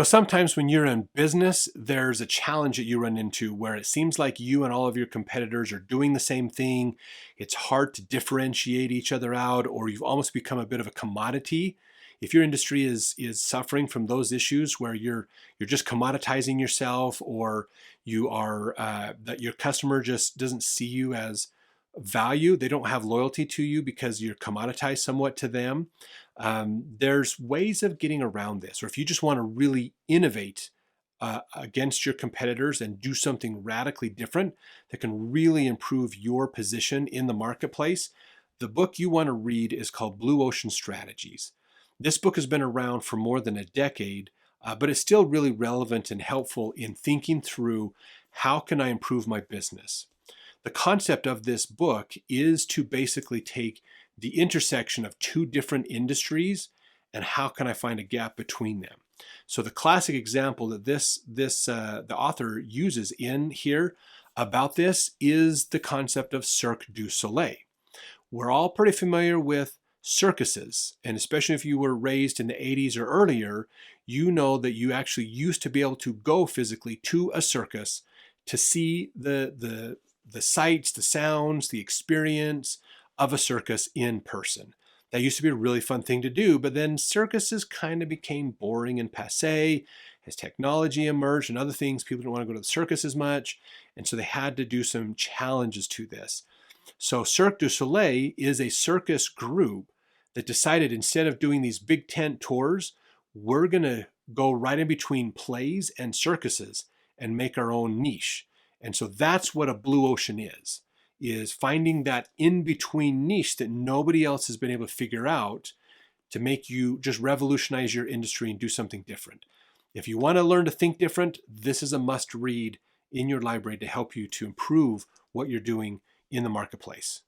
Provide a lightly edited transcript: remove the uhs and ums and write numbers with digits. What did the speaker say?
Sometimes when you're in business, there's a challenge that you run into where it seems like you and all of your competitors are doing the same thing. It's hard to differentiate each other out, or you've almost become a bit of a commodity. If your industry is suffering from those issues where you're just commoditizing yourself, or you are that your customer just doesn't see you as value, they don't have loyalty to you because you're commoditized somewhat to them. There's ways of getting around this. Or if you just want to really innovate against your competitors and do something radically different that can really improve your position in the marketplace, the book you want to read is called Blue Ocean Strategies. This book has been around for more than a decade, but it's still really relevant and helpful in thinking through how can I improve my business. The concept of this book is to basically take the intersection of two different industries and how can I find a gap between them. So the classic example that the author uses in here about this is the concept of Cirque du Soleil. We're all pretty familiar with circuses, and especially if you were raised in the 80s or earlier, you know that you actually used to be able to go physically to a circus to see the sights, the sounds, the experience of a circus in person. That used to be a really fun thing to do, but then circuses kind of became boring and passe as technology emerged and other things. People didn't want to go to the circus as much, and so they had to do some challenges to this. So Cirque du Soleil is a circus group that decided instead of doing these big tent tours, we're going to go right in between plays and circuses and make our own niche. And so that's what a blue ocean is finding that in-between niche that nobody else has been able to figure out to make you just revolutionize your industry and do something different. If you want to learn to think different, this is a must read in your library to help you to improve what you're doing in the marketplace.